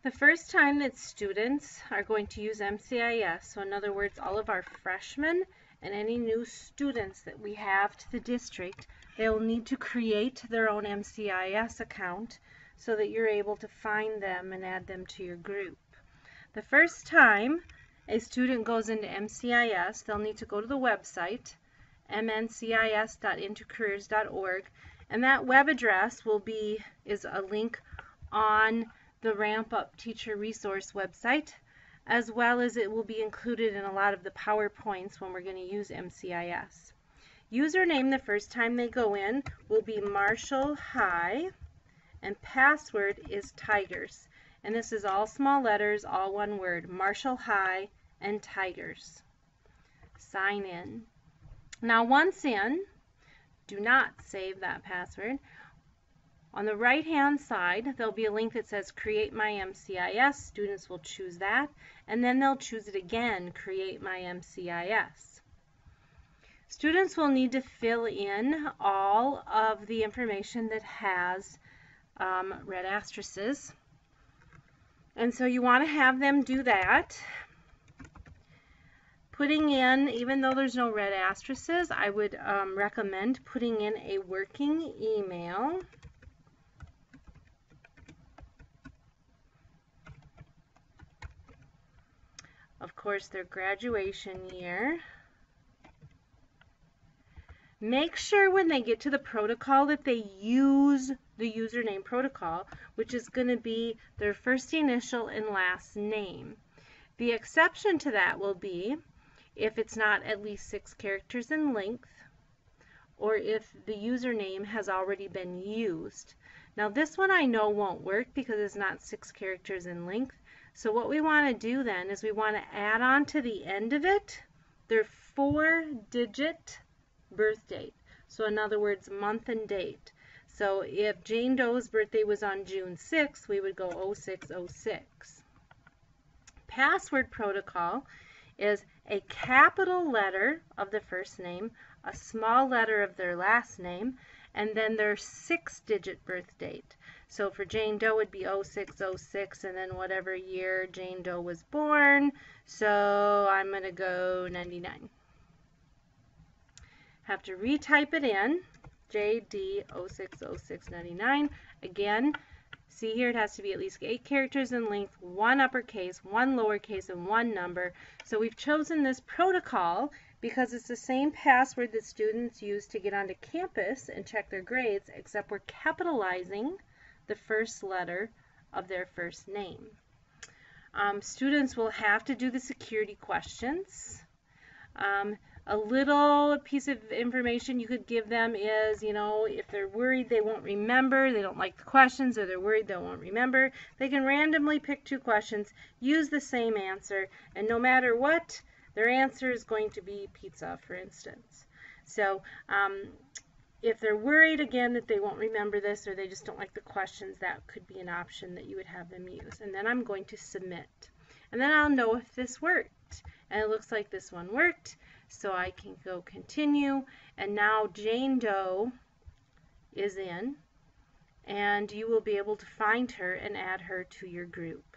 The first time that students are going to use MCIS, so in other words, all of our freshmen and any new students that we have to the district, they will need to create their own MCIS account so that you're able to find them and add them to your group. The first time a student goes into MCIS, they'll need to go to the website, mncis.intocareers.org, and that web address is a link on the Ramp Up Teacher Resource website, as well as it will be included in a lot of the PowerPoints when we're going to use MCIS. Username the first time they go in will be Marshall High, and password is Tigers. And this is all small letters, all one word, Marshall High and Tigers. Sign in. Now once in, do not save that password. On the right hand side, there'll be a link that says Create My MCIS. Students will choose that, and then they'll choose it again, Create My MCIS. Students will need to fill in all of the information that has red asterisks, and so you want to have them do that. Putting in, even though there's no red asterisks, I would recommend putting in a working email. Of course, their graduation year. Make sure when they get to the protocol that they use the username protocol, which is going to be their first initial and last name. The exception to that will be if it's not at least 6 characters in length, or if the username has already been used. Now this one I know won't work because it's not 6 characters in length. So what we want to do then is we want to add on to the end of it their 4-digit birth date. So in other words, month and date. So if Jane Doe's birthday was on June 6th, we would go 0606. Password protocol is a capital letter of the first name, a small letter of their last name, and then their 6-digit birth date. So for Jane Doe it would be 0606, and then whatever year Jane Doe was born. So I'm going to go 99. Have to retype it in, JD 060699. Again, see here it has to be at least 8 characters in length, 1 uppercase, 1 lowercase, and 1 number. So we've chosen this protocol because it's the same password that students use to get onto campus and check their grades, except we're capitalizing the first letter of their first name. Students will have to do the security questions. A little piece of information you could give them is, if they're worried they won't remember, they don't like the questions, or they're worried they won't remember, they can randomly pick 2 questions, use the same answer, and no matter what, their answer is going to be pizza, for instance. So if they're worried, again, that they won't remember this or they just don't like the questions, that could be an option that you would have them use. And then I'm going to submit. And then I'll know if this worked. And it looks like this one worked, so I can go continue. And now Jane Doe is in, and you will be able to find her and add her to your group.